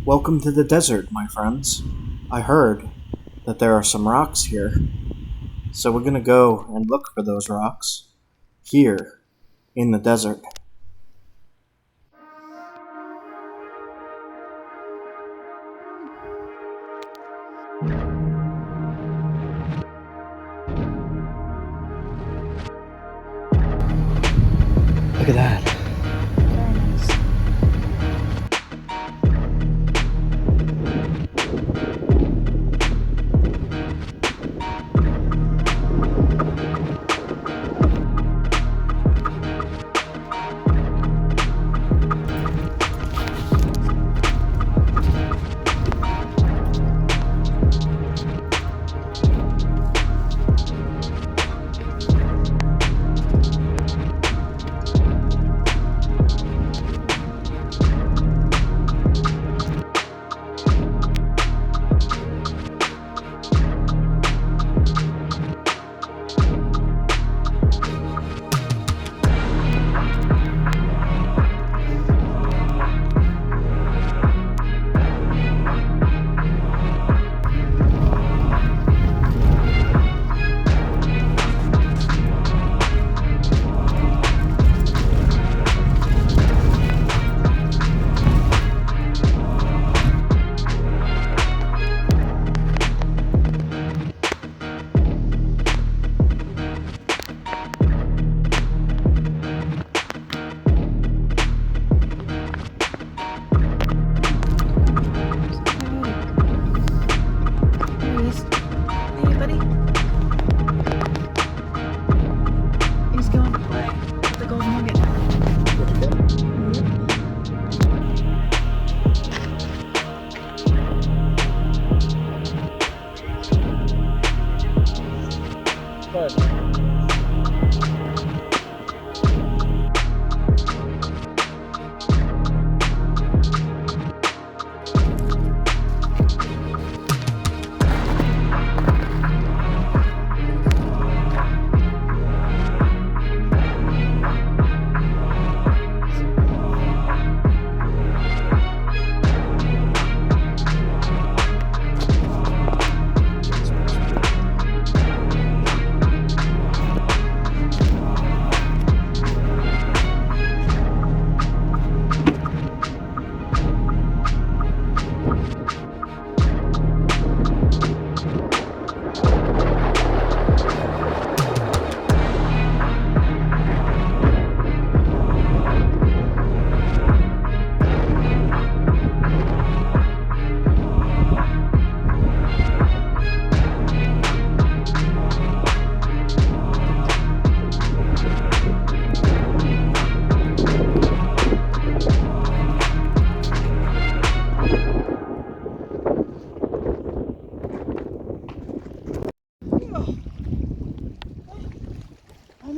Welcome to the desert, my friends. I heard that there are some rocks here, so we're gonna go and look for those rocks here in the desert. Look at that.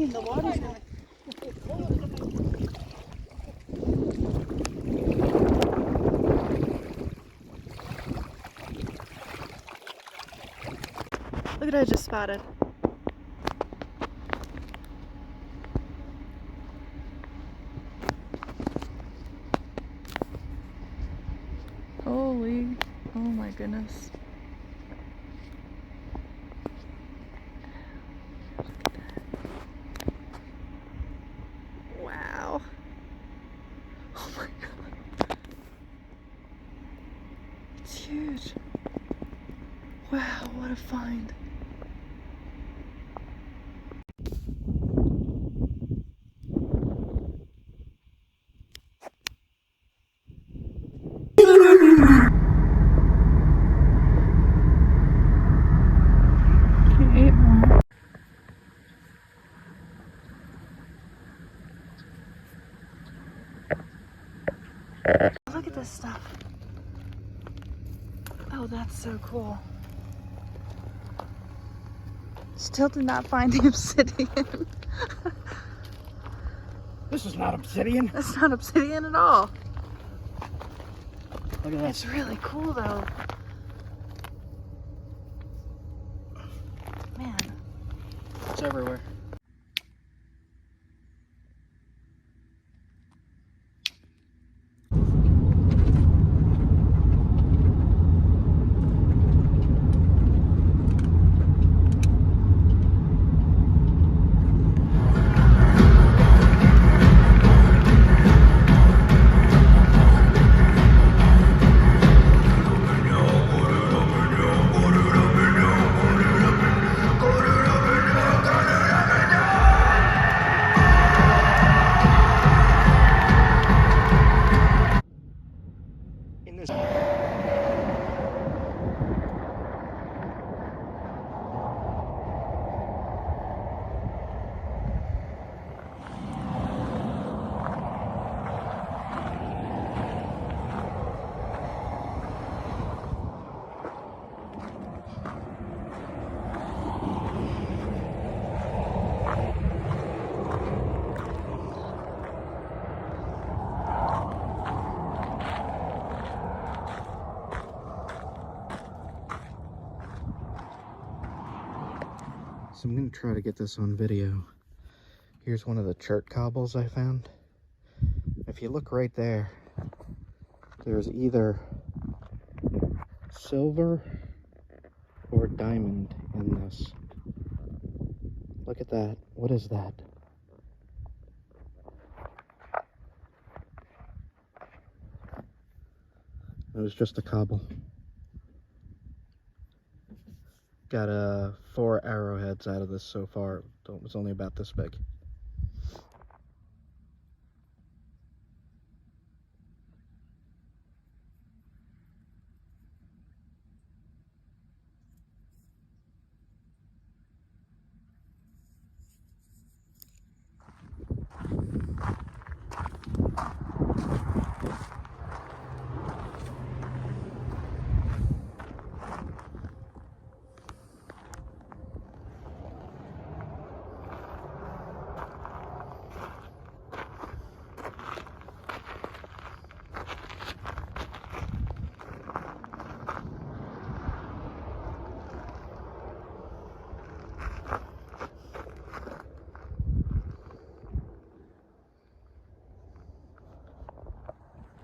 The water's gonna... Look at what I just spotted. Holy, oh my goodness. Wow. Oh my god. It's huge. Wow, what a find. Look at this stuff. Oh, that's so cool. Still did not find the obsidian. This is not obsidian. That's not obsidian at all. Look at that. It's really cool though. Man. It's everywhere. So I'm going to try to get this on video. Here's one of the chert cobbles I found. If you look right there, there's either silver or diamond in this. Look at that. What is that? It was just a cobble. Got 4 arrowheads out of this so far. It was only about this big.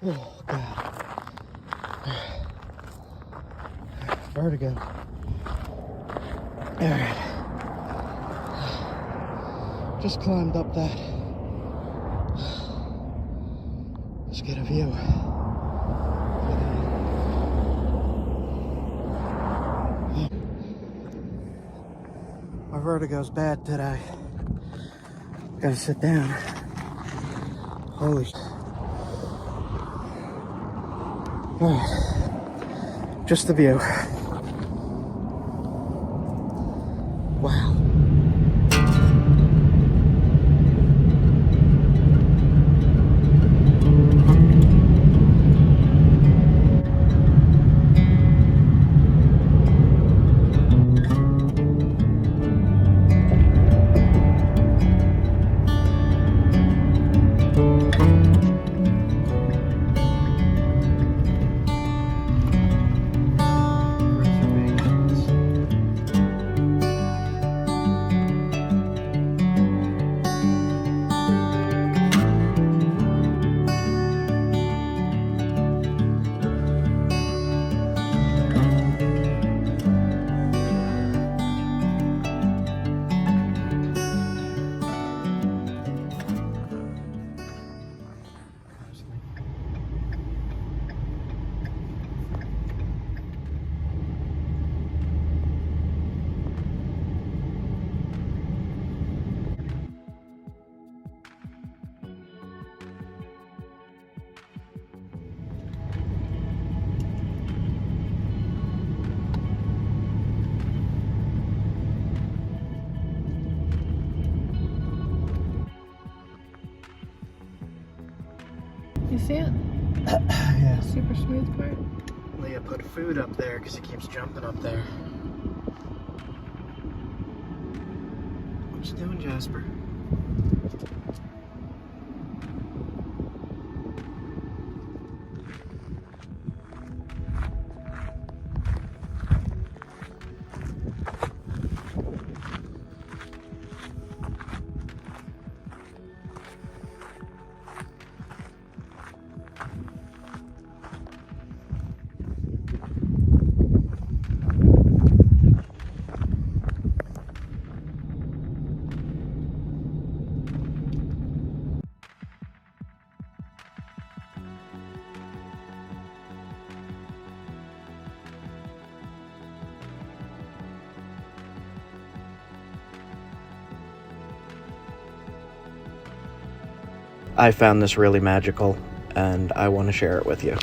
Oh, God. Vertigo. Alright. Just climbed up that. Let's get a view. My vertigo's bad today. Gotta sit down. Holy shit. Oh, just the view. Wow. You see it? Yeah. Super smooth part. Leah put food up there because he keeps jumping up there. What you doing, Jasper? I found this really magical, and I want to share it with you.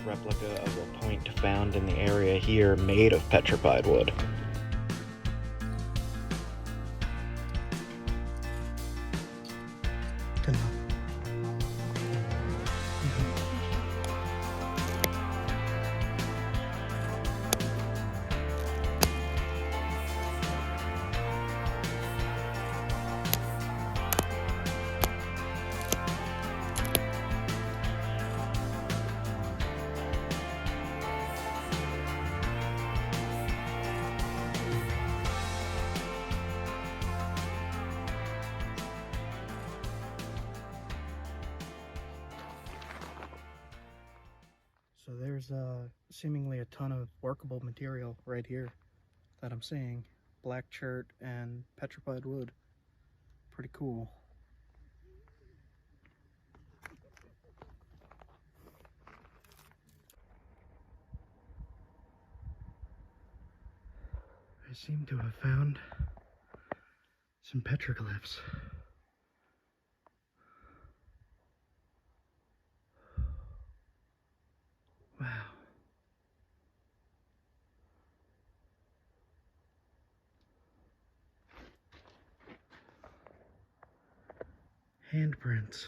replica of a point found in the area here made of petrified wood. Good enough. So there's seemingly a ton of workable material right here that I'm seeing. Black chert and petrified wood. Pretty cool. I seem to have found some petroglyphs. Wow. Handprints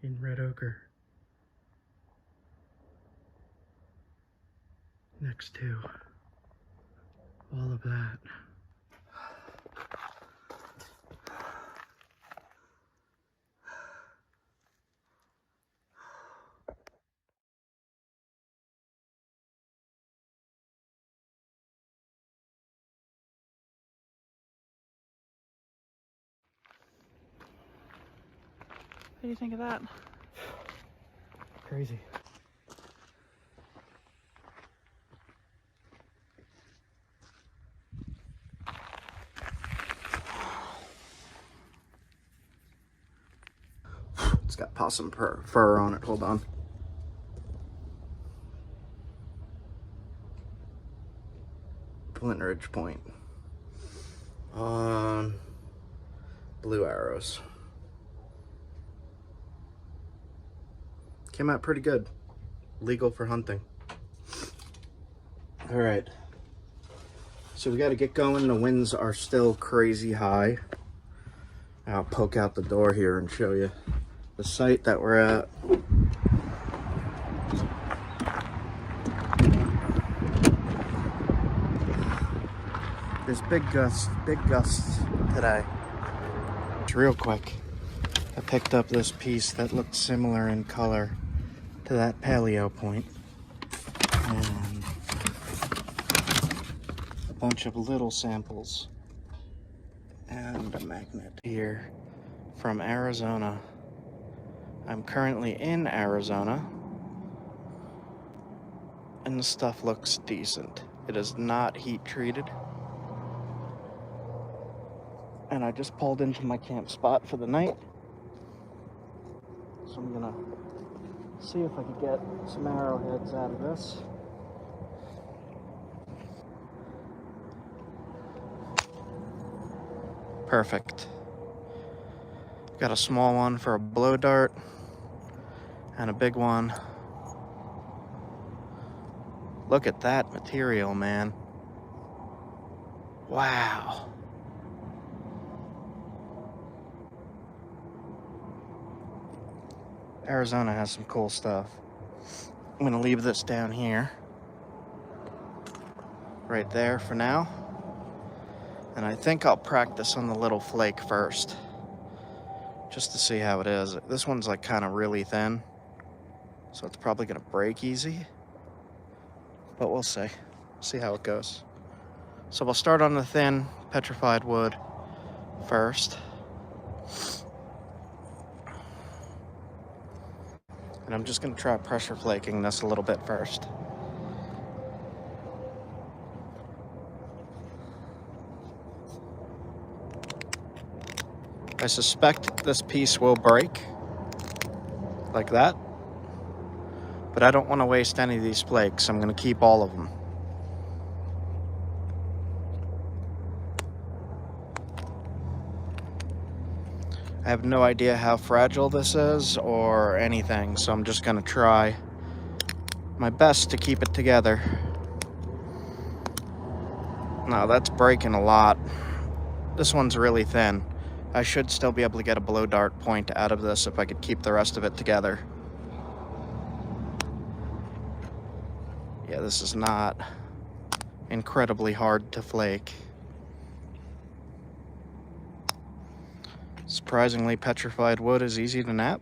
in red ochre. Next to all of that. What do you think of that? Crazy. It's got possum fur on it. Hold on. Flint Ridge point. Blue arrows. Came out pretty good. Legal for hunting. All right. So we got to get going. The winds are still crazy high. I'll poke out the door here and show you the site that we're at. There's big gusts today. It's real quick. I picked up this piece that looked similar in color to that paleo point. And a bunch of little samples. And a magnet here from Arizona. I'm currently in Arizona. And the stuff looks decent. It is not heat treated. And I just pulled into my camp spot for the night. So I'm gonna see if I can get some arrowheads out of this. Perfect. Got a small one for a blow dart and a big one. Look at that material, man. Wow. Arizona has some cool stuff. I'm gonna leave this down here. Right there for now. And I think I'll practice on the little flake first. Just to see how it is. This one's like kind of really thin. So it's probably gonna break easy. But we'll see. See how it goes. So we'll start on the thin petrified wood first. And I'm just gonna try pressure flaking this a little bit first. I suspect this piece will break, like that. But I don't want to waste any of these flakes. I'm gonna keep all of them. I have no idea how fragile this is or anything, so I'm just gonna try my best to keep it together. No, that's breaking a lot. This one's really thin. I should still be able to get a blow dart point out of this if I could keep the rest of it together. Yeah, this is not incredibly hard to flake. Surprisingly, petrified wood is easy to knap.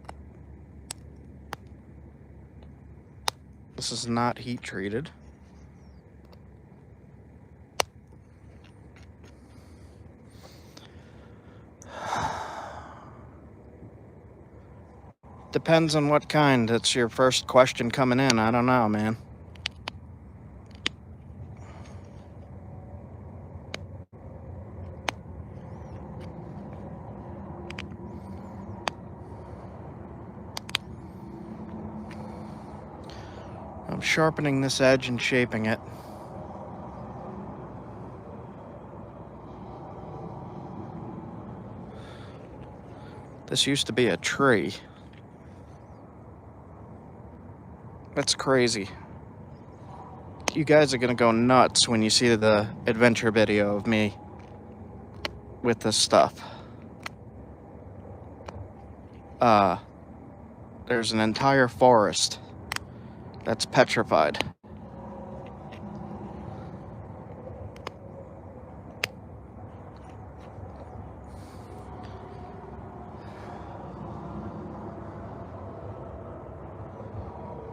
This is not heat treated. Depends on what kind. It's your first question coming in. I don't know, man. I'm sharpening this edge and shaping it. This used to be a tree. That's crazy. You guys are gonna go nuts when you see the adventure video of me with this stuff. There's an entire forest that's petrified.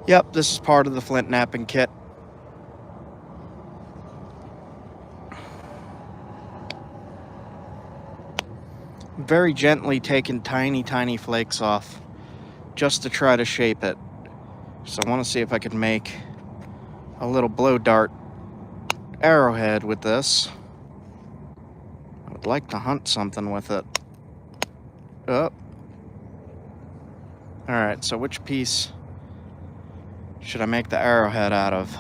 Yep, this is part of the flint knapping kit. Very gently taking tiny flakes off just to try to shape it. So I want to see if I could make a little blow dart arrowhead with this. I would like to hunt something with it. Oh. Alright, so which piece should I make the arrowhead out of?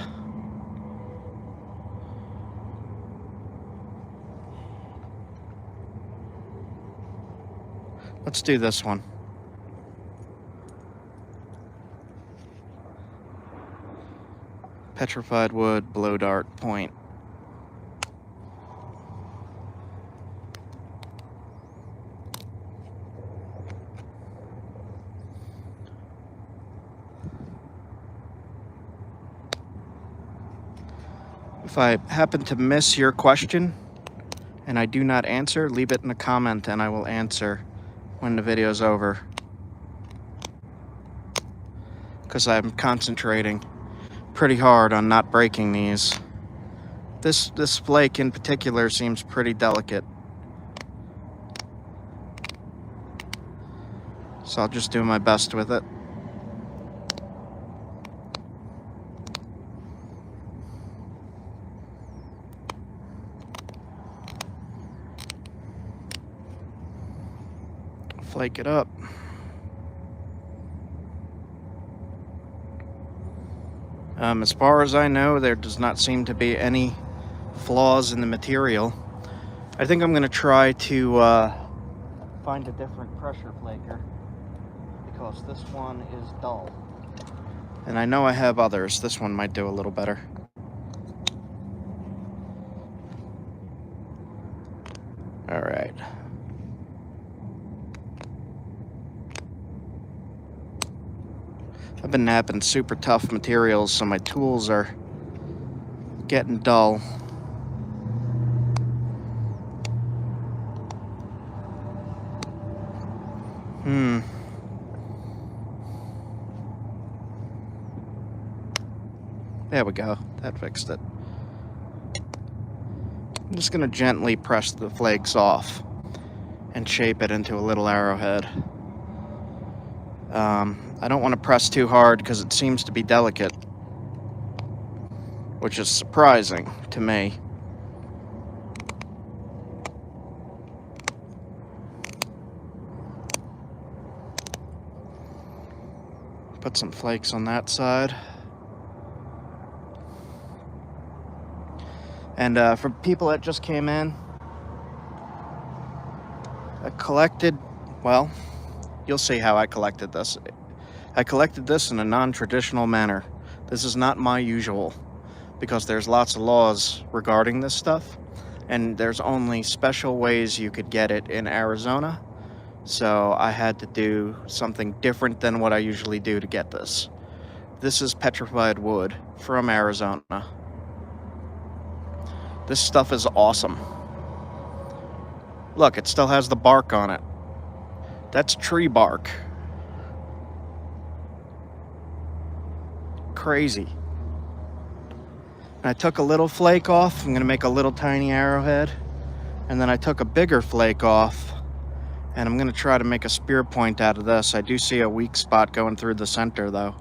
Let's do this one. Petrified wood, blow dart point. If I happen to miss your question and I do not answer, leave it in a comment and I will answer when the video's over. Because I'm concentrating pretty hard on not breaking these. This flake in particular seems pretty delicate. So I'll just do my best with it. Flake it up. As far as I know, there does not seem to be any flaws in the material. I think I'm going to try to find a different pressure flaker because this one is dull. And I know I have others. This one might do a little better. All right. I've been knapping super tough materials, so my tools are getting dull. There we go. That fixed it. I'm just going to gently press the flakes off and shape it into a little arrowhead. I don't want to press too hard because it seems to be delicate, which is surprising to me. Put some flakes on that side. And for people that just came in, I collected, well, you'll see how I collected this. I collected this in a non-traditional manner. This is not my usual, because there's lots of laws regarding this stuff, and there's only special ways you could get it in Arizona. So I had to do something different than what I usually do to get this. This is petrified wood from Arizona. This stuff is awesome. Look, it still has the bark on it. That's tree bark. Crazy. And I took a little flake off. I'm gonna make a little tiny arrowhead. And then I took a bigger flake off, and I'm gonna try to make a spear point out of this. I do see a weak spot going through the center though,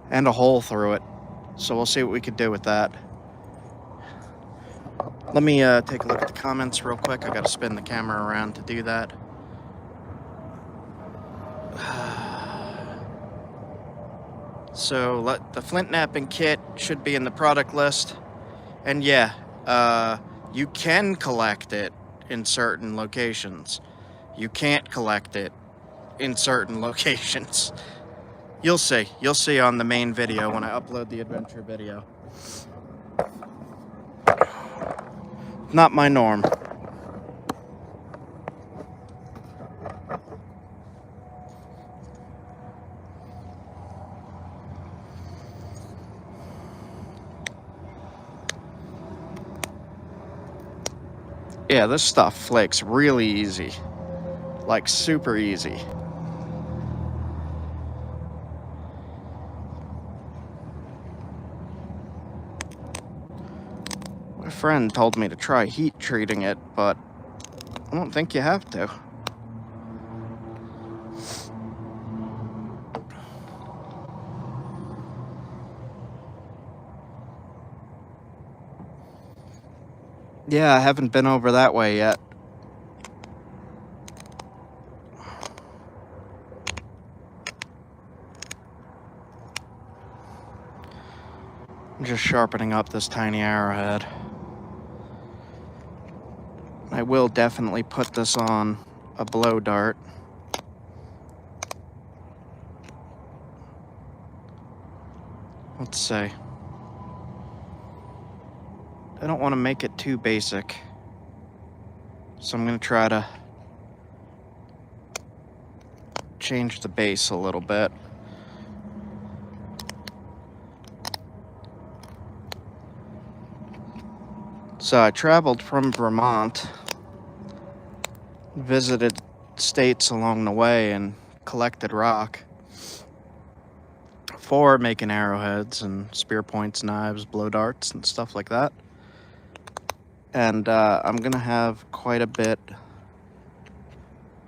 and a hole through it. So we'll see what we could do with that. Let me take a look at the comments real quick. I gotta spin the camera around to do that. So the Flintknapping kit should be in the product list. And yeah, you can collect it in certain locations. You can't collect it in certain locations. You'll see. You'll see on the main video when I upload the adventure video. Not my norm. Yeah, this stuff flakes really easy. Like super easy. My friend told me to try heat treating it, but I don't think you have to. Yeah, I haven't been over that way yet. I'm just sharpening up this tiny arrowhead. I will definitely put this on a blow dart. Let's see. I don't want to make it too basic, so I'm going to try to change the base a little bit. So I traveled from Vermont, visited states along the way, and collected rock for making arrowheads and spear points, knives, blow darts, and stuff like that. And I'm gonna have quite a bit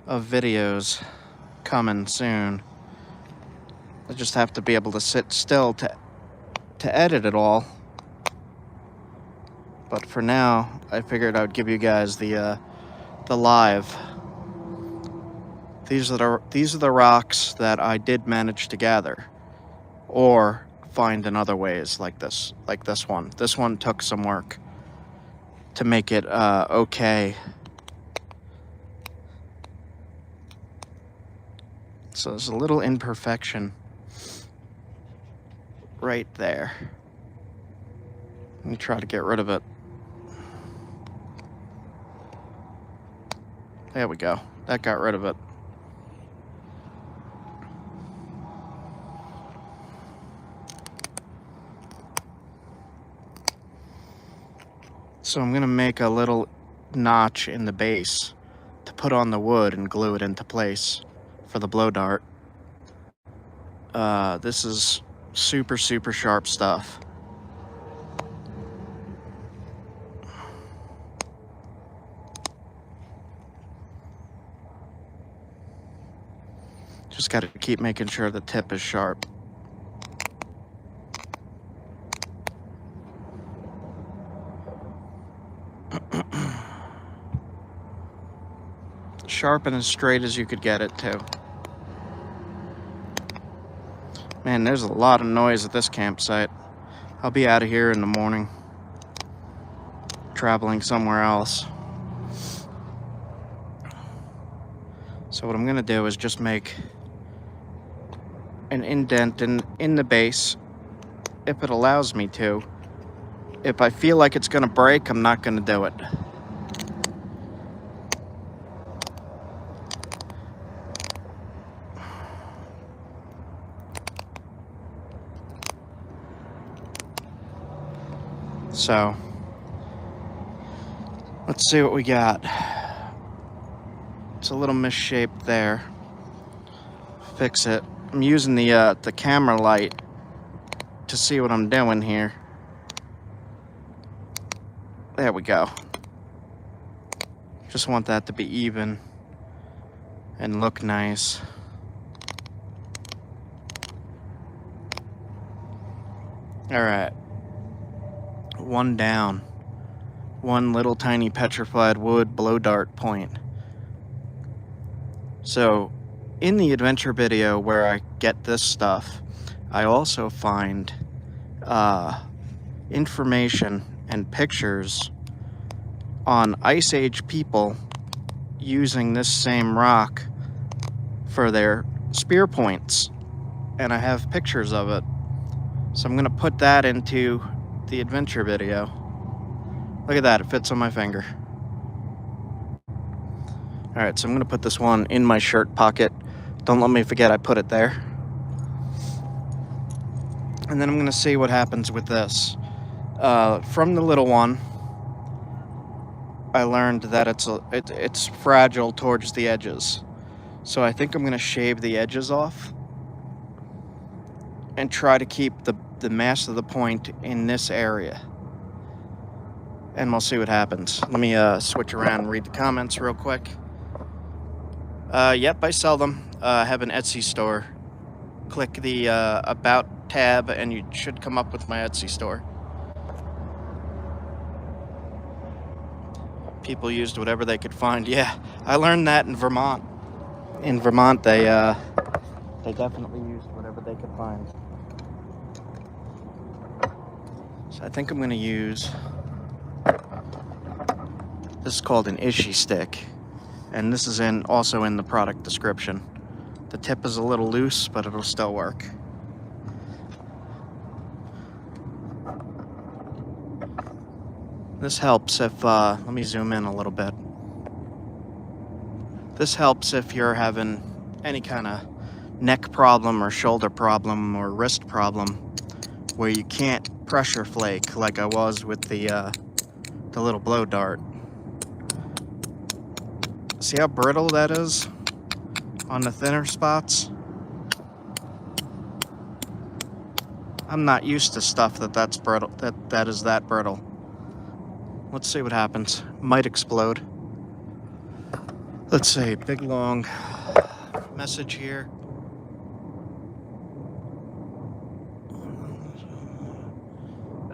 of videos coming soon. I just have to be able to sit still to edit it all. But for now, I figured I would give you guys the live. These are the rocks that I did manage to gather, or find in other ways, like this one. This one took some work to make it okay. So there's a little imperfection right there. Let me try to get rid of it. There we go. That got rid of it. So I'm gonna make a little notch in the base to put on the wood and glue it into place for the blow dart. This is super, super sharp stuff. Just gotta keep making sure the tip is sharp. Sharp and as straight as you could get it too. Man, there's a lot of noise at this campsite. I'll be out of here in the morning, traveling somewhere else. So what I'm gonna do is just make an indent in the base if it allows me to. If I feel like it's gonna break, I'm not gonna do it. So, let's see what we got. It's a little misshaped there. Fix it. I'm using the camera light to see what I'm doing here. There we go. Just want that to be even and look nice. All right. One down. One little tiny petrified wood blow dart point. So, in the adventure video where I get this stuff, I also find information and pictures on Ice Age people using this same rock for their spear points, and I have pictures of it. So I'm gonna put that into the adventure video. Look at that, it fits on my finger. All right, so I'm gonna put this one in my shirt pocket. Don't let me forget I put it there. And then I'm gonna see what happens with this. From the little one, I learned that it's fragile towards the edges. So I think I'm gonna shave the edges off and try to keep the mass of the point in this area. And we'll see what happens. Let me switch around and read the comments real quick. Yep, I sell them. I have an Etsy store. Click the About tab and you should come up with my Etsy store. People used whatever they could find. Yeah, I learned that in Vermont. In Vermont, they definitely used whatever they could find. So I think I'm gonna use, this is called an Ishi stick, and this is also in the product description. The tip is a little loose, but it'll still work. This helps if, let me zoom in a little bit. This helps if you're having any kind of neck problem or shoulder problem or wrist problem where you can't pressure flake like I was with the little blow dart. See how brittle that is on the thinner spots? I'm not used to stuff that's brittle, that is that brittle. Let's see what happens. Might explode. Let's see, big long message here.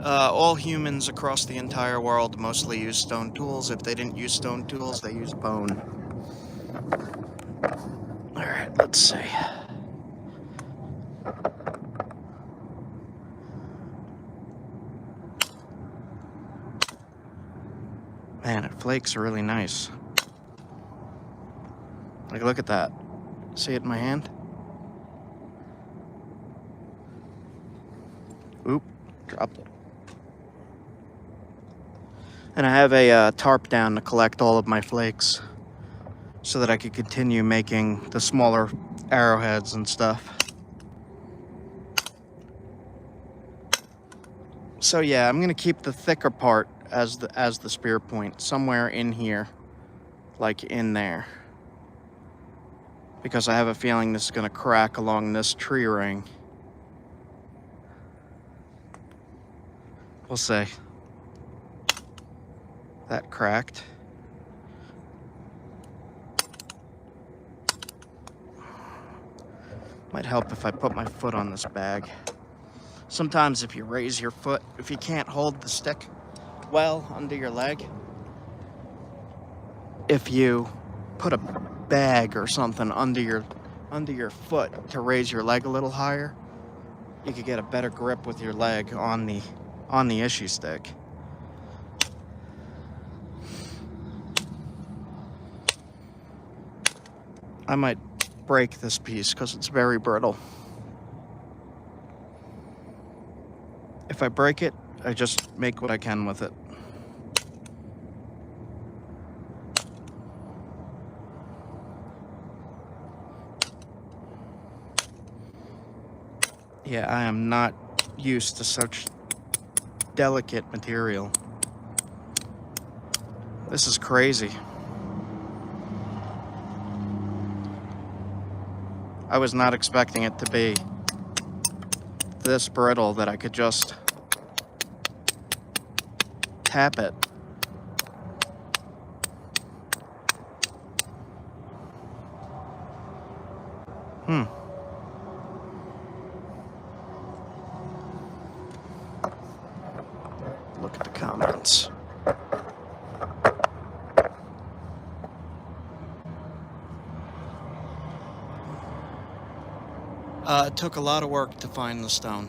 All humans across the entire world mostly use stone tools. If they didn't use stone tools, they use bone. All right, let's see. Man, it flakes really nice. Like, look at that. See it in my hand? Oop, dropped it. And I have a tarp down to collect all of my flakes so that I could continue making the smaller arrowheads and stuff. So yeah, I'm gonna keep the thicker part as the spear point somewhere in here, like in there, because I have a feeling this is gonna crack along this tree ring. We'll see. That cracked. Might help if I put my foot on this bag. Sometimes if you raise your foot, if you can't hold the stick well under your leg, if you put a bag or something under your foot to raise your leg a little higher, you could get a better grip with your leg on the Ishi stick. I might break this piece because it's very brittle. If I break it, I just make what I can with it. Yeah, I am not used to such delicate material. This is crazy. I was not expecting it to be this brittle that I could just tap it. Look at the comments. It took a lot of work to find the stone.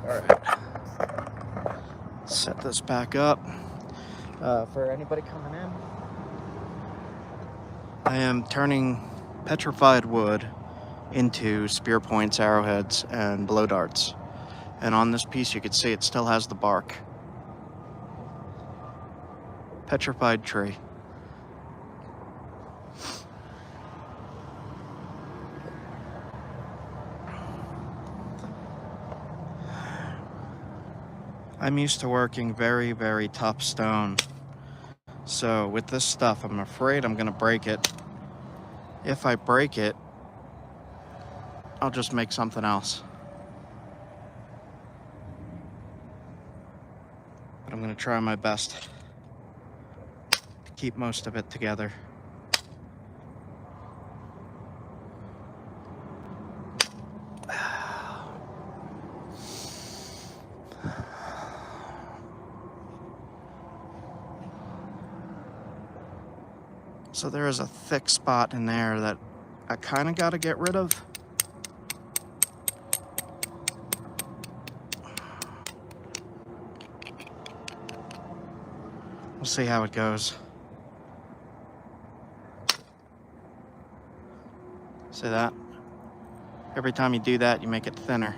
Alright. Set this back up. For anybody coming in, I am turning petrified wood into spear points, arrowheads, and blow darts. And on this piece you can see it still has the bark. Petrified tree. I'm used to working very, very tough stone. So with this stuff, I'm afraid I'm gonna break it. If I break it, I'll just make something else. But I'm gonna try my best to keep most of it together. So there is a thick spot in there that I kind of got to get rid of. We'll see how it goes. See that? Every time you do that, you make it thinner.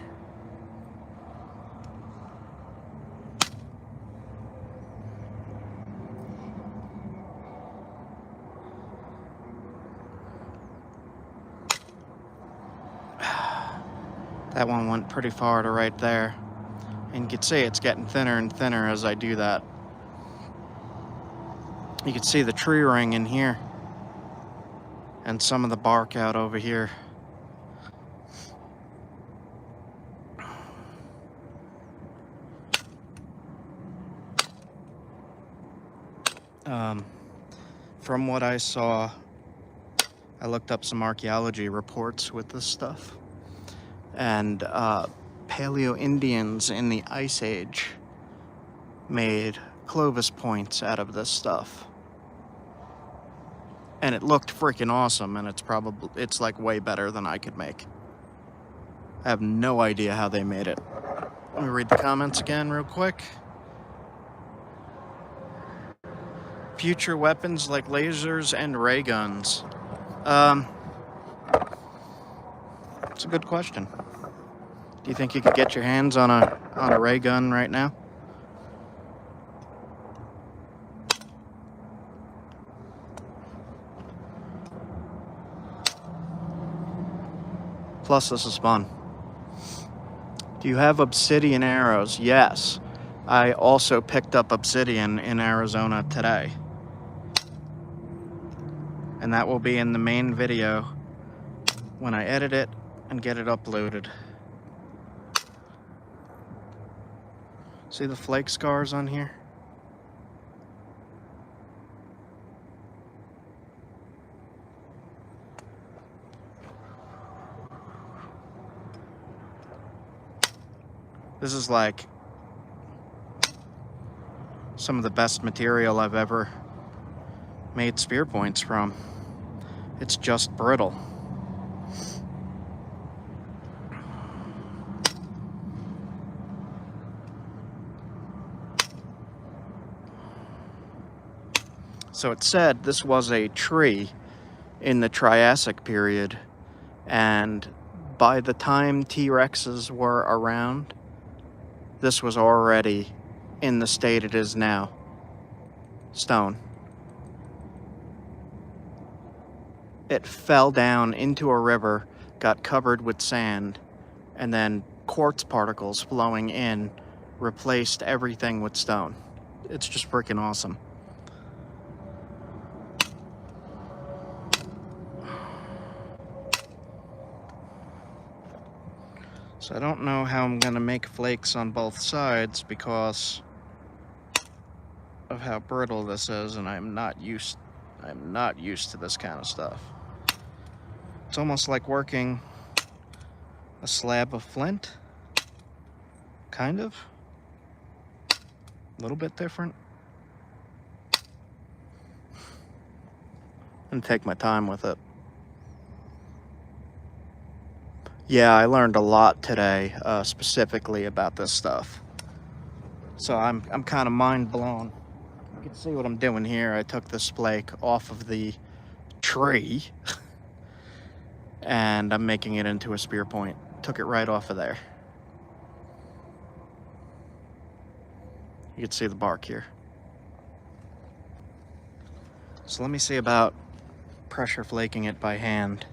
That one went pretty far to right there. And you can see it's getting thinner and thinner as I do that. You can see the tree ring in here. And some of the bark out over here. From what I saw, I looked up some archaeology reports with this stuff. And Paleo-Indians in the Ice Age made Clovis points out of this stuff. And it looked freaking awesome, and it's like way better than I could make. I have no idea how they made it. Let me read the comments again real quick. Future weapons like lasers and ray guns. It's a good question. Do you think you could get your hands on a ray gun right now? Plus, this is fun. Do you have obsidian arrows? Yes. I also picked up obsidian in Arizona today. And that will be in the main video when I edit it and get it uploaded. See the flake scars on here? This is like some of the best material I've ever made spear points from. It's just brittle. So it said this was a tree in the Triassic period And by the time T-Rexes were around, this was already in the state it is now. Stone. It fell down into a river, got covered with sand, and then quartz particles flowing in replaced everything with stone. It's just freaking awesome. So I don't know how I'm gonna make flakes on both sides because of how brittle this is, and I'm not used to this kind of stuff. It's almost like working a slab of flint, kind of. A little bit different. And take my time with it. Yeah, I learned a lot today, specifically about this stuff. So I'm kind of mind blown. You can see what I'm doing here. I took this flake off of the tree and I'm making it into a spear point. Took it right off of there. You can see the bark here. So let me see about pressure flaking it by hand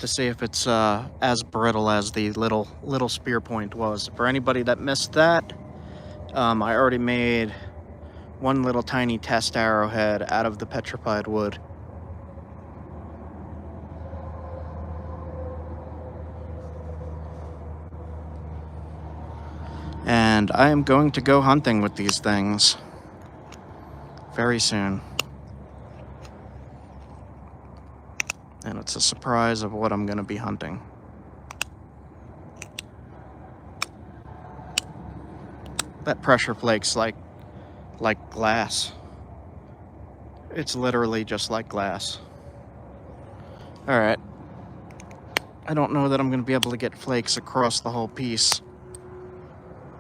to see if it's as brittle as the little spear point was. For anybody that missed that, I already made one little tiny test arrowhead out of the petrified wood. And I am going to go hunting with these things very soon. And it's a surprise of what I'm going to be hunting. That pressure flake's like glass. It's literally just like glass. Alright. I don't know that I'm going to be able to get flakes across the whole piece.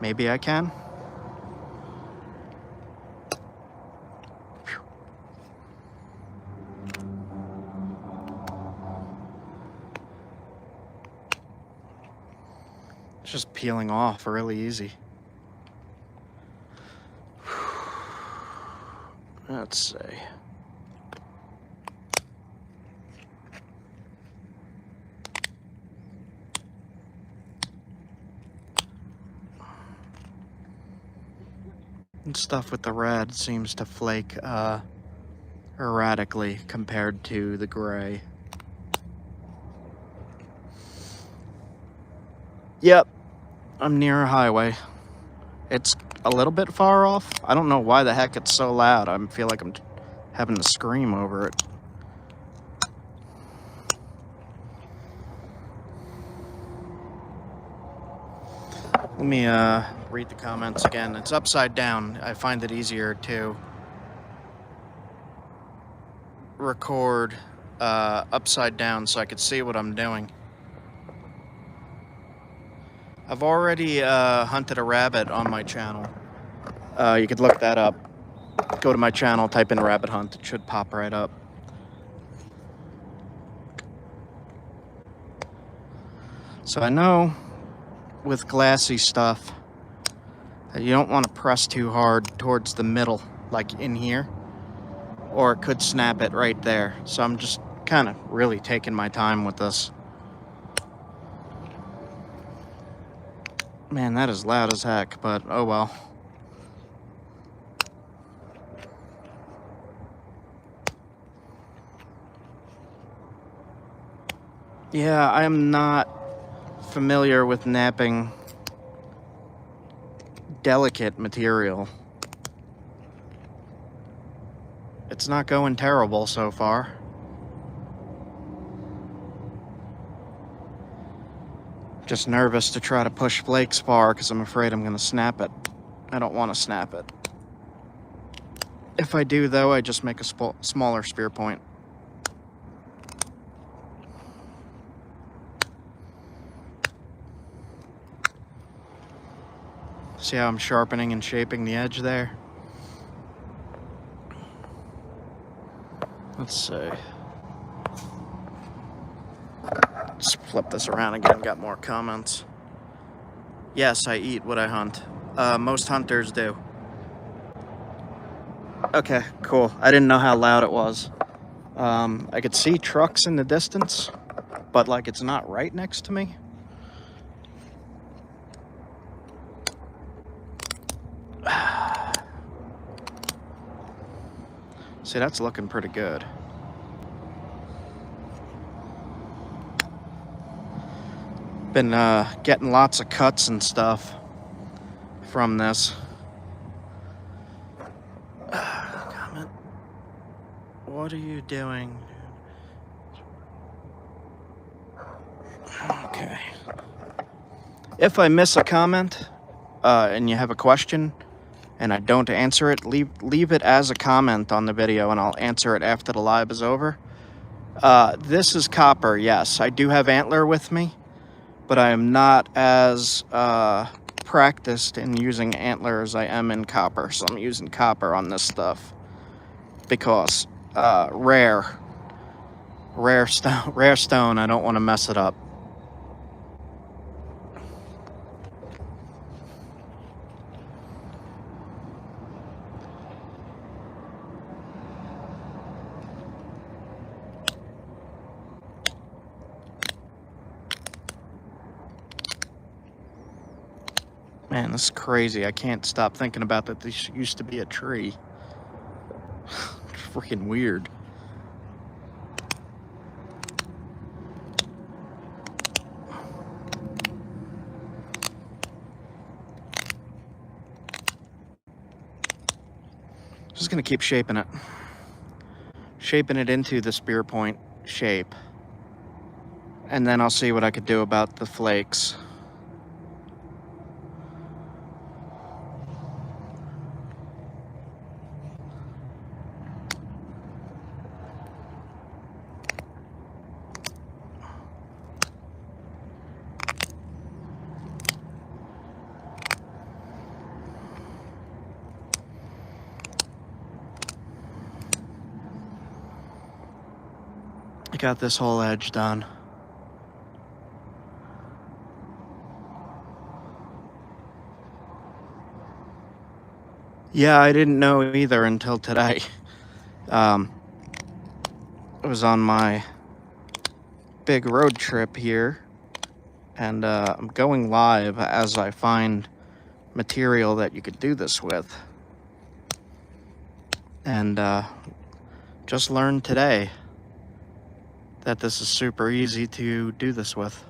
Maybe I can. It's just peeling off really easy. Let's see. And stuff with the red seems to flake erratically compared to the gray. Yep, I'm near a highway. It's a little bit far off. I don't know why the heck it's so loud. I feel like I'm having to scream over it. Let me read the comments again. It's upside down. I find it easier to record upside down so I could see what I'm doing. I've already hunted a rabbit on my channel. You could look that up. Go to my channel, type in rabbit hunt. It should pop right up. So I know with glassy stuff that you don't want to press too hard towards the middle, like in here, or it could snap it right there. So I'm just kind of really taking my time with this. Man, that is loud as heck, but oh well. Yeah, I am not familiar with knapping delicate material. It's not going terrible so far. Just nervous to try to push flakes far because I'm afraid I'm going to snap it. I don't want to snap it. If I do, though, I just make a smaller spear point. See how I'm sharpening and shaping the edge there? Let's see. Let's flip this around again, got more comments. Yes, I eat what I hunt. Most hunters do. Okay, cool. I didn't know how loud it was. I could see trucks in the distance, but like it's not right next to me. See, that's looking pretty good. Been getting lots of cuts and stuff from this. Comment. What are you doing? Okay. If I miss a comment and you have a question and I don't answer it, leave it as a comment on the video and I'll answer it after the live is over. This is copper, yes. I do have antler with me, but I am not as practiced in using antler as I am in copper. So I'm using copper on this stuff because rare stone, I don't want to mess it up. Man, this is crazy. I can't stop thinking about that this used to be a tree. Freaking weird. Just gonna keep shaping it. Shaping it into the spear point shape. And then I'll see what I could do about the flakes. I got this whole edge done. Yeah, I didn't know either until today. I was on my big road trip here, and I'm going live as I find material that you could do this with. And just learned today that this is super easy to do this with.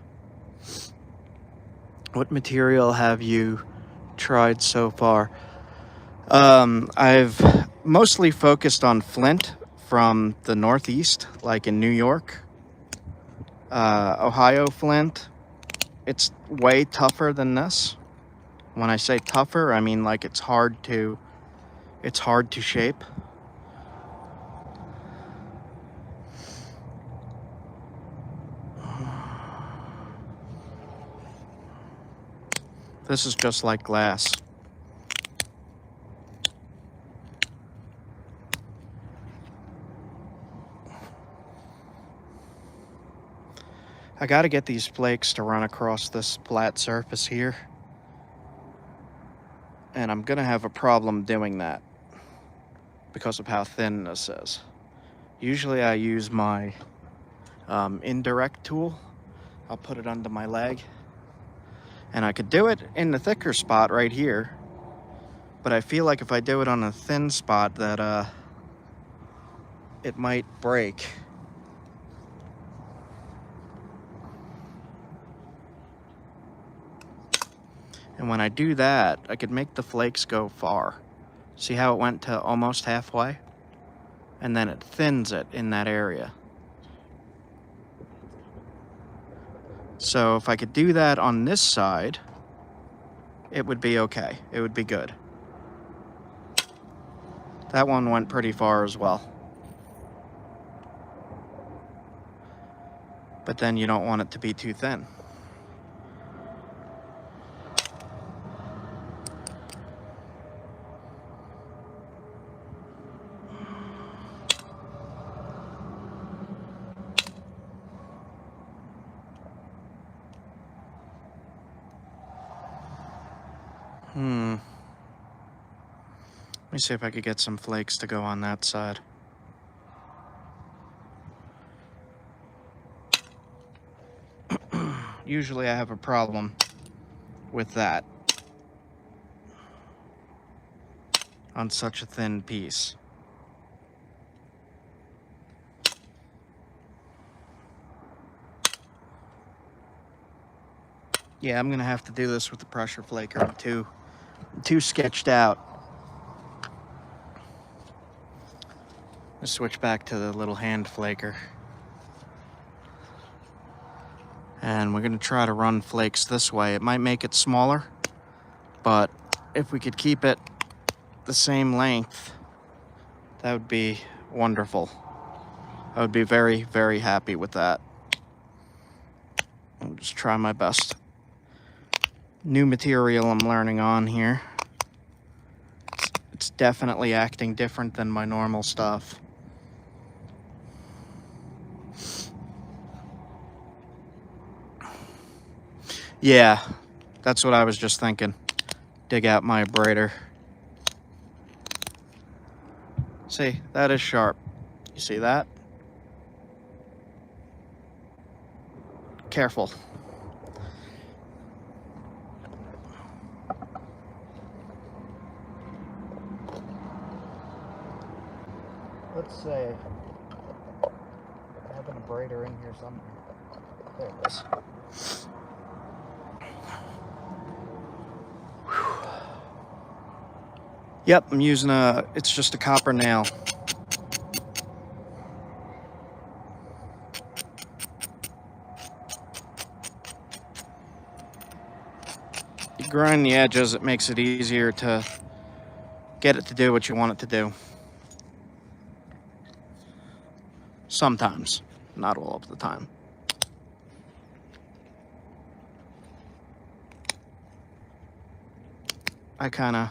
What material have you tried so far? I've mostly focused on flint from the Northeast, like in New York. Ohio flint. It's way tougher than this. When I say tougher, I mean like it's hard to shape. This is just like glass. I gotta get these flakes to run across this flat surface here. And I'm gonna have a problem doing that because of how thin this is. Usually I use my indirect tool. I'll put it under my leg. And I could do it in the thicker spot right here. But I feel like if I do it on a thin spot that it might break. And when I do that, I could make the flakes go far. See how it went to almost halfway? And then it thins it in that area. So if I could do that on this side, it would be okay. It would be good. That one went pretty far as well. But then you don't want it to be too thin. Let me see if I could get some flakes to go on that side. Usually I have a problem with that on such a thin piece. Yeah, I'm gonna have to do this with the pressure flaker. I'm too sketched out. Let's switch back to the little hand flaker. And we're gonna try to run flakes this way. It might make it smaller, but if we could keep it the same length, that would be wonderful. I would be very, very happy with that. I'll just try my best. New material I'm learning on here. It's definitely acting different than my normal stuff. Yeah, that's what I was just thinking. Dig out my abrader. See, that is sharp. You see that? Careful. Let's say I have an abrader in here somewhere. There it is. Yep, I'm using it's just a copper nail. You grind the edges, it makes it easier to get it to do what you want it to do. Sometimes, not all of the time. I kind of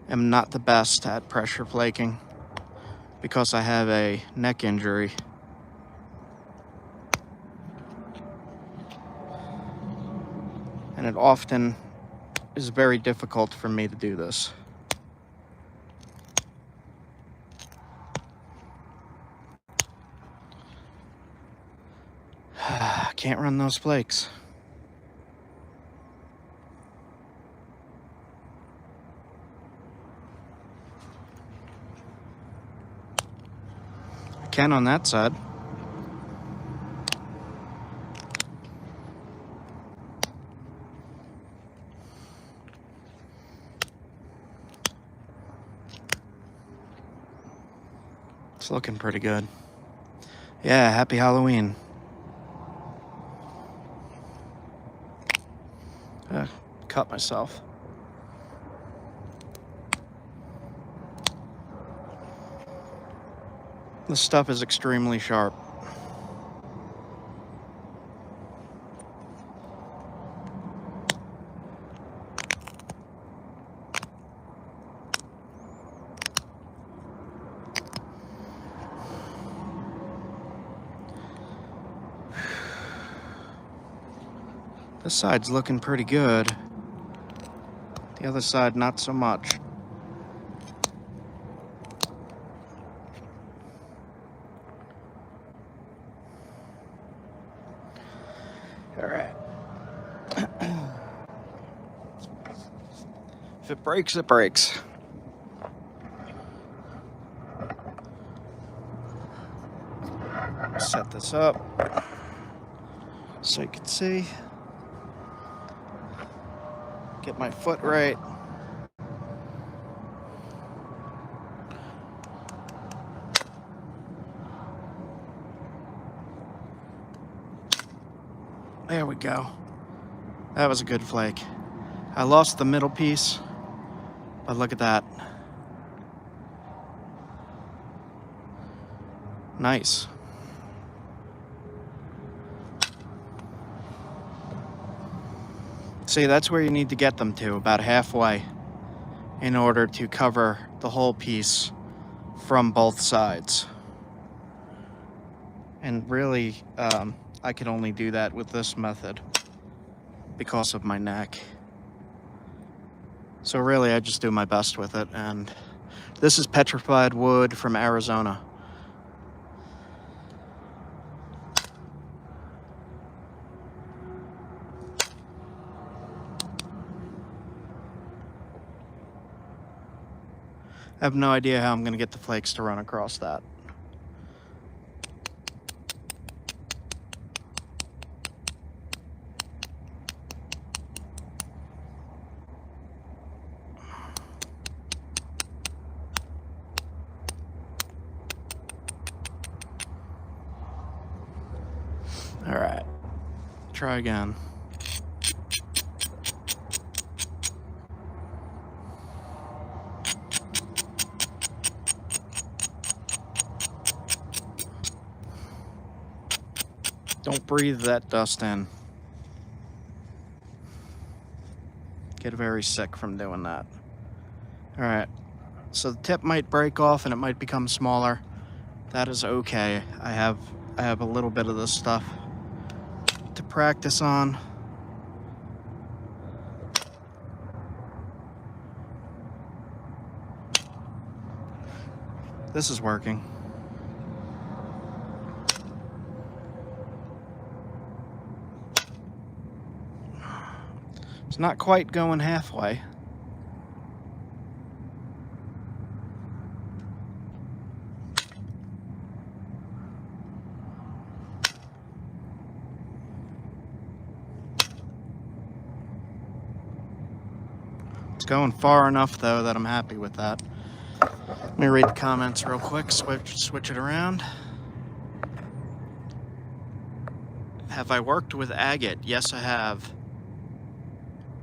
am not the best at pressure flaking because I have a neck injury. And it often is very difficult for me to do this. Can't run those flakes. I can on that side. It's looking pretty good. Yeah, happy Halloween. Cut myself. This stuff is extremely sharp. This side's looking pretty good. The other side, not so much. All right. If it breaks, it breaks. Set this up so you can see. Get my foot right. There we go. That was a good flake. I lost the middle piece, but look at that. Nice. See, that's where you need to get them to, about halfway, in order to cover the whole piece from both sides. And really, I can only do that with this method because of my neck. So really, I just do my best with it, and This is petrified wood from Arizona. I have no idea how I'm going to get the flakes to run across that. All right, try again. Don't breathe that dust in. Get very sick from doing that. All right, so the tip might break off and it might become smaller. That is okay. I have a little bit of this stuff to practice on. This is working. It's not quite going halfway. It's going far enough though that I'm happy with that. Let me read the comments real quick, switch it around. Have I worked with agate? Yes, I have.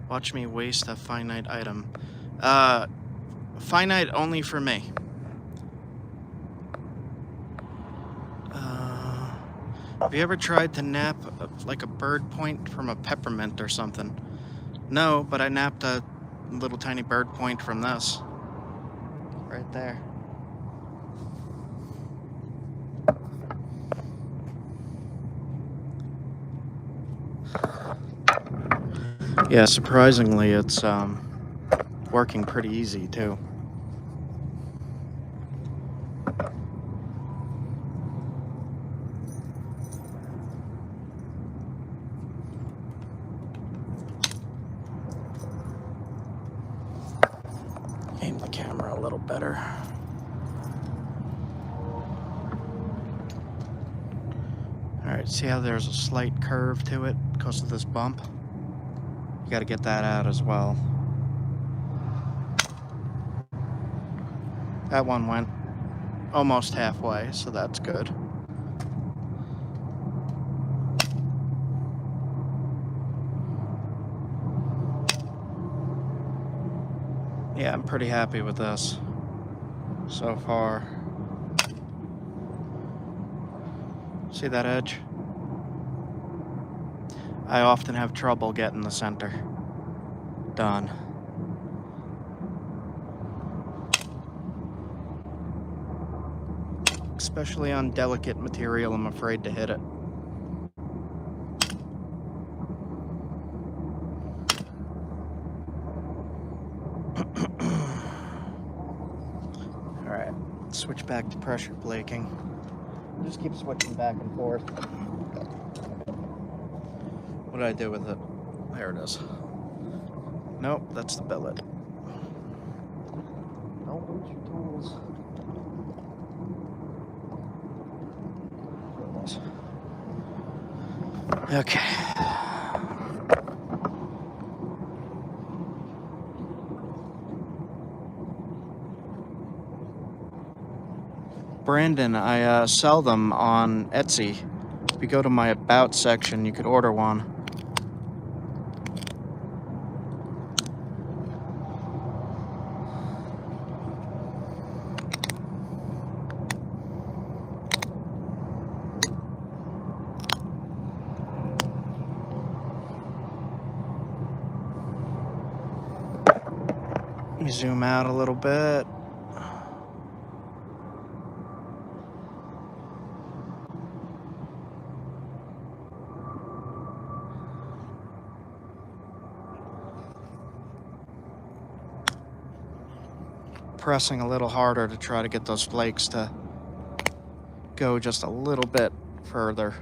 Watch me waste a finite item. Finite only for me. Have you ever tried to nap like a bird point from a peppermint or something? No, but I napped a little tiny bird point from this. Right there. Yeah, surprisingly, it's working pretty easy too. Aim the camera a little better. All right, see how there's a slight curve to it because of this bump? You got to get that out as well. That one went almost halfway, so that's good. Yeah, I'm pretty happy with this so far. See that edge? I often have trouble getting the center done. Especially on delicate material, I'm afraid to hit it. Alright, switch back to pressure flaking. Just keep switching back and forth. What did I do with it? There it is. Nope, that's the billet. Don't lose your tools. Okay. Brandon, I sell them on Etsy. If you go to my About section, you could order one. Let me zoom out a little bit. pressing a little harder to try to get those flakes to go just a little bit further.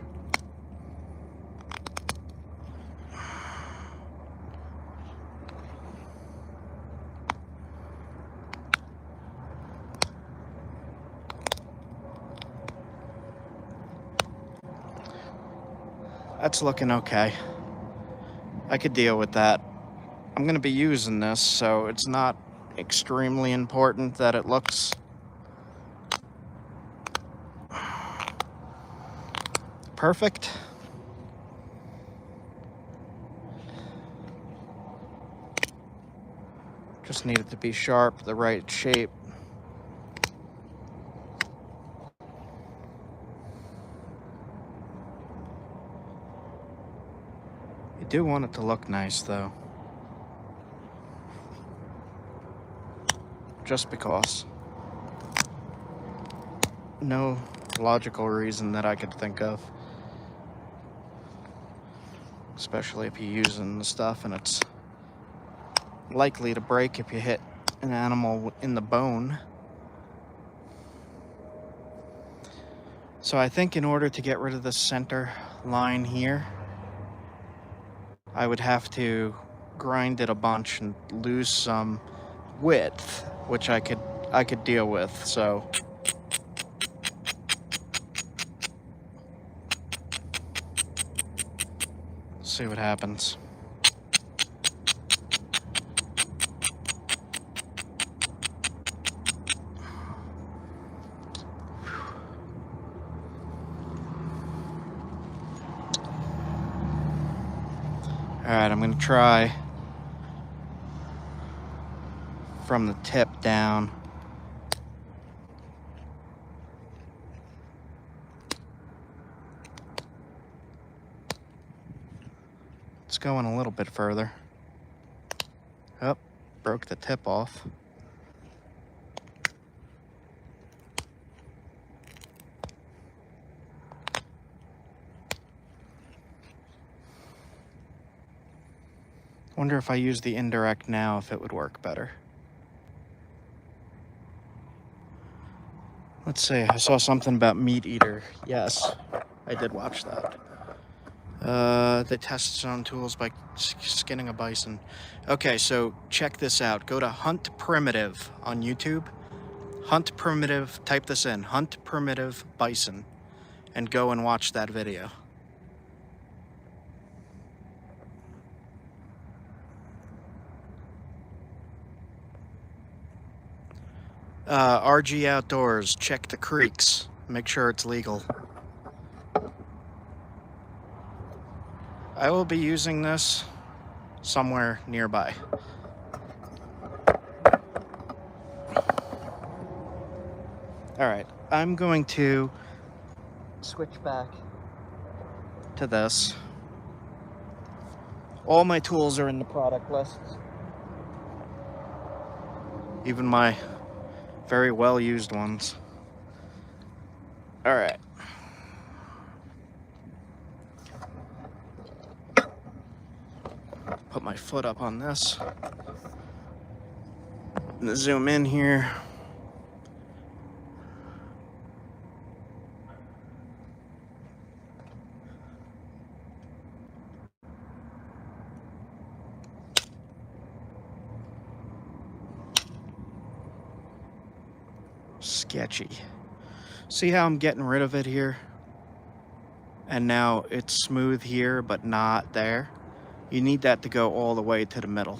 That's looking okay. I could deal with that. I'm going to be using this, so it's not extremely important that it looks perfect. Just need it to be sharp, the right shape. You do want it to look nice, though. Just because. No logical reason that I could think of. Especially if you're using the stuff and it's likely to break if you hit an animal in the bone. So I think in order to get rid of the center line here, I would have to grind it a bunch and lose some width, which I could deal with. So see what happens. All right, I'm going to try from the tip down. It's going a little bit further. Oh, broke the tip off. Wonder if I use the indirect now, if it would work better. Let's see, I saw something about Meat Eater. Yes, I did watch that. They tested some tools by skinning a bison. Okay, so check this out. Go to Hunt Primitive on YouTube. Hunt Primitive, type this in, Hunt Primitive Bison, and go and watch that video. RG Outdoors, check the creeks. Make sure it's legal. I will be using this somewhere nearby. All right, I'm going to switch back to this. All my tools are in the product list. Even my very well used ones. All right. Put my foot up on this. And zoom in here. Sketchy. See how I'm getting rid of it here? And now it's smooth here, but not there. You need that to go all the way to the middle.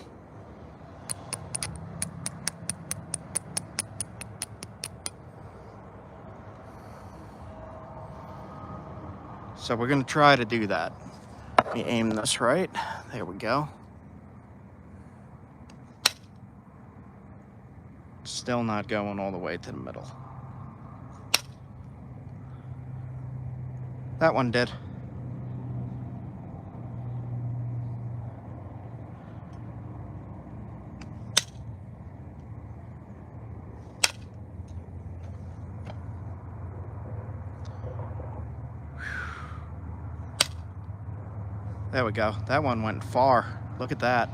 So we're going to try to do that. Let me aim this right. There we go. Still not going all the way to the middle. That one did. There we go. That one went far. Look at that.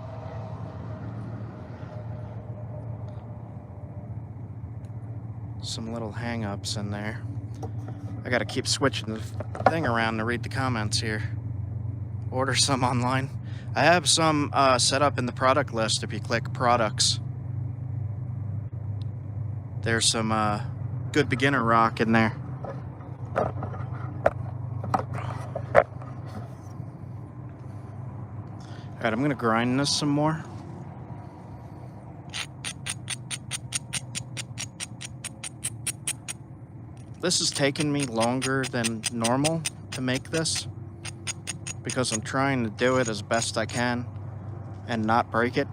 some little hang-ups in there. I gotta keep switching the thing around to read the comments here. Order some online. I have some set up in the product list if you click products. There's some good beginner rock in there. Alright, I'm gonna grind this some more. This has taken me longer than normal to make this because I'm trying to do it as best I can and not break it.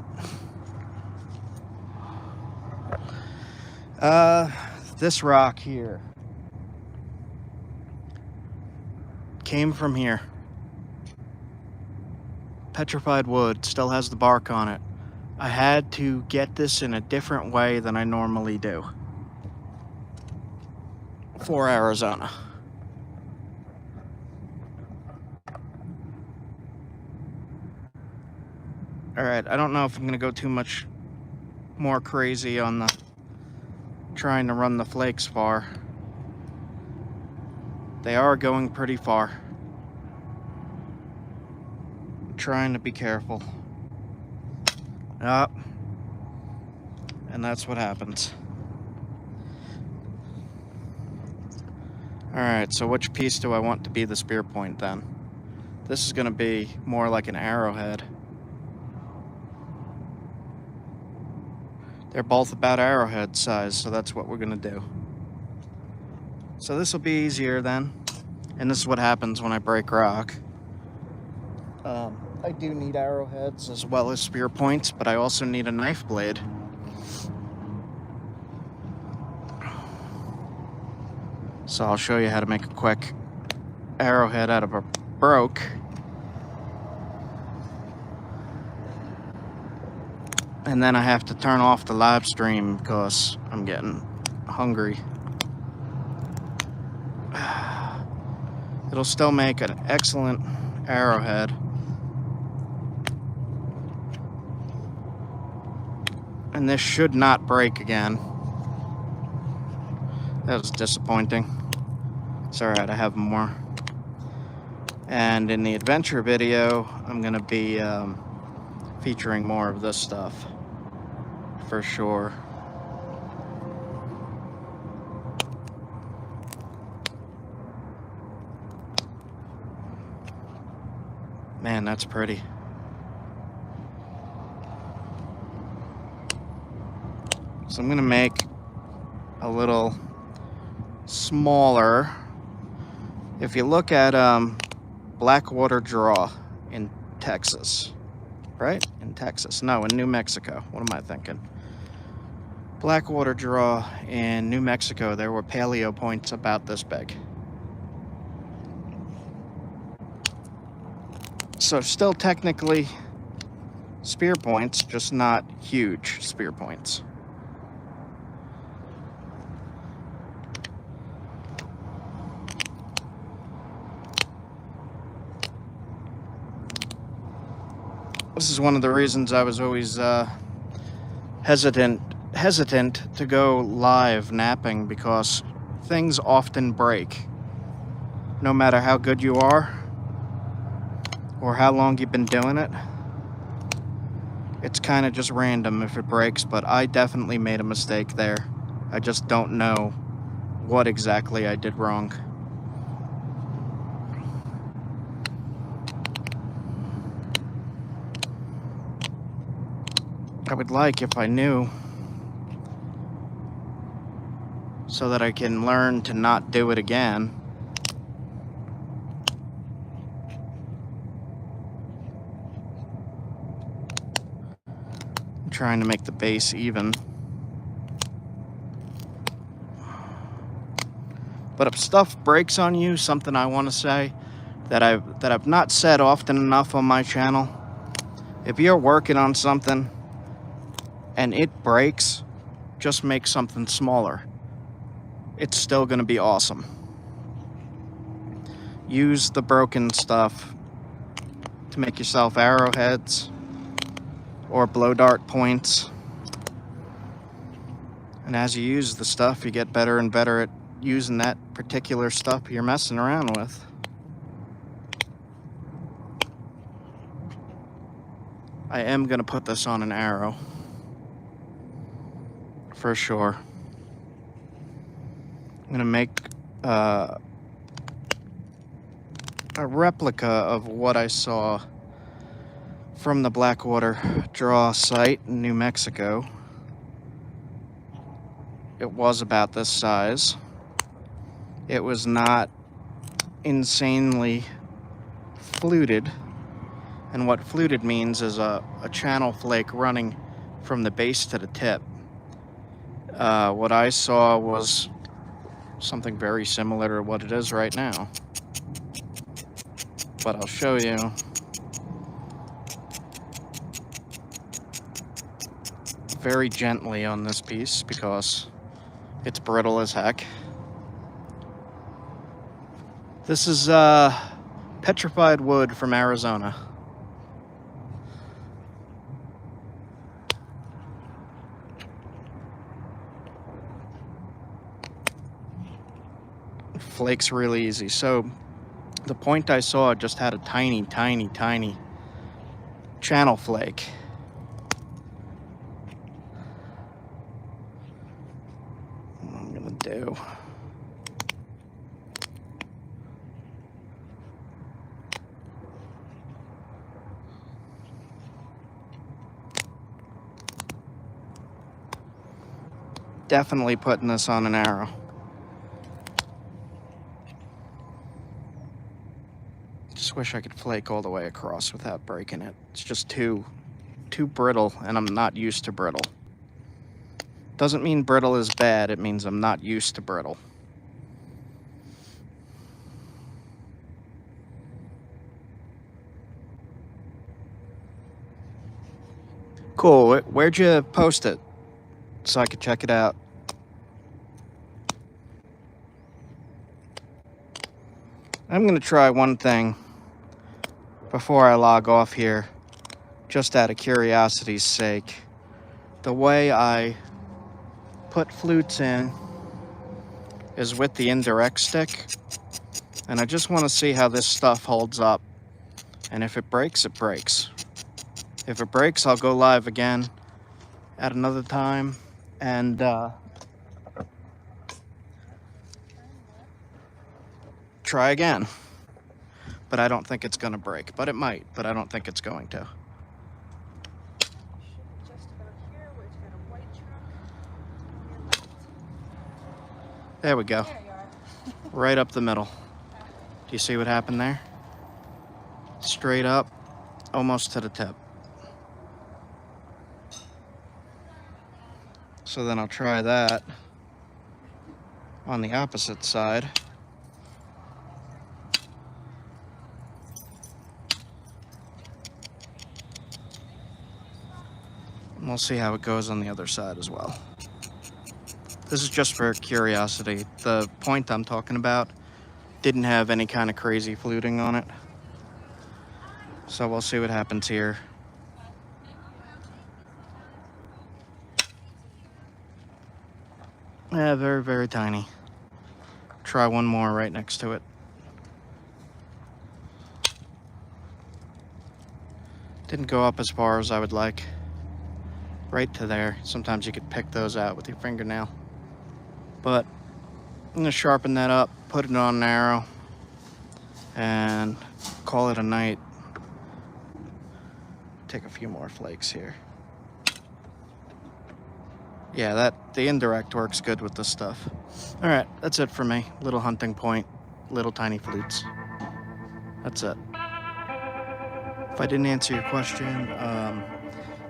This rock here came from here. Petrified wood, still has the bark on it. I had to get this in a different way than I normally do for Arizona. Alright, I don't know if I'm gonna go too much more crazy on the trying to run the flakes far. They are going pretty far. I'm trying to be careful. Yup. And that's what happens. Alright, so which piece do I want to be the spear point then? This is going to be more like an arrowhead. They're both about arrowhead size, so that's what we're going to do. So this will be easier then. And this is what happens when I break rock. I do need arrowheads as well as spear points, but I also need a knife blade. So I'll show you how to make a quick arrowhead out of a broke. And then I have to turn off the live stream because I'm getting hungry. It'll still make an excellent arrowhead. And this should not break again. That was disappointing. It's alright, I have more. And in the adventure video, I'm going to be featuring more of this stuff. For sure. Man, that's pretty. So I'm going to make a little smaller. If you look at Blackwater Draw in Texas, right? In Texas. No, in New Mexico. What am I thinking? Blackwater Draw in New Mexico, there were paleo points about this big. So still technically spear points, just not huge spear points. This is one of the reasons I was always hesitant to go live napping, because things often break. No matter how good you are or how long you've been doing it, it's kind of just random if it breaks, but I definitely made a mistake there. I just don't know what exactly I did wrong. I would like if I knew, so that I can learn to not do it again. I'm trying to make the base even. But if stuff breaks on you, something I want to say that I've not said often enough on my channel, if you're working on something and it breaks, just make something smaller. It's still going to be awesome. Use the broken stuff to make yourself arrowheads or blow dart points. And as you use the stuff, you get better and better at using that particular stuff you're messing around with. I am going to put this on an arrow. For sure. I'm going to make a replica of what I saw from the Blackwater Draw site in New Mexico. It was about this size. It was not insanely fluted. And what fluted means is a channel flake running from the base to the tip. What I saw was something very similar to what it is right now. But I'll show you. Very gently on this piece because it's brittle as heck. This is petrified wood from Arizona. Flakes really easy. So the point I saw just had a tiny channel flake. What I'm gonna do, definitely putting this on an arrow. Just wish I could flake all the way across without breaking it. It's just too brittle, and I'm not used to brittle. Doesn't mean brittle is bad, it means I'm not used to brittle. Cool, where'd you post it so I could check it out? I'm gonna try one thing before I log off here, just out of curiosity's sake. The way I put flutes in is with the indirect stick, and I just want to see how this stuff holds up. And if it breaks, it breaks. If it breaks, I'll go live again at another time and try again. But I don't think it's going to break. But it might, but I don't think it's going to. There we go. There you are. Right up the middle. Do you see what happened there? Straight up, almost to the tip. So then I'll try that on the opposite side. And we'll see how it goes on the other side as well. This is just for curiosity. The point I'm talking about didn't have any kind of crazy fluting on it. So we'll see what happens here. Yeah, very, very tiny. Try one more right next to it. Didn't go up as far as I would like. Right to there. Sometimes you could pick those out with your fingernail. But I'm gonna sharpen that up, put it on an arrow, and call it a night. Take a few more flakes here. Yeah, the indirect works good with this stuff. All right, that's it for me. Little hunting point, little tiny flutes. That's it. If I didn't answer your question,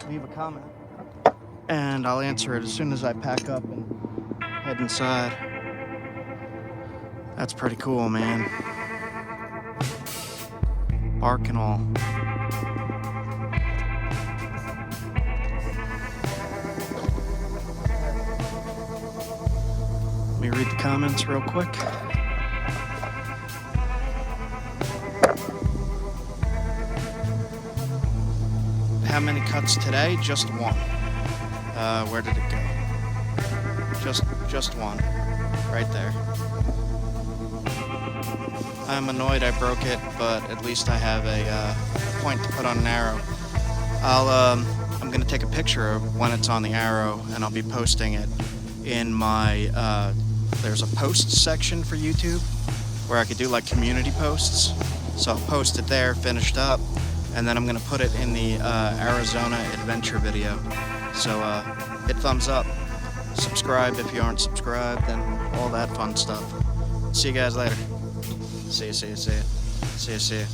leave a comment, and I'll answer it as soon as I pack up and head inside. That's pretty cool, man. Bark and all. Let me read the comments real quick. How many cuts today? Just one. Where did it go? Just one. Right there. I'm annoyed I broke it, but at least I have a point to put on an arrow. I'm gonna take a picture of when it's on the arrow, and I'll be posting it in my, there's a posts section for YouTube, where I could do like community posts. So I'll post it there, finished up, and then I'm gonna put it in the Arizona adventure video. So hit thumbs up, subscribe if you aren't subscribed, and all that fun stuff. See you guys later. See ya.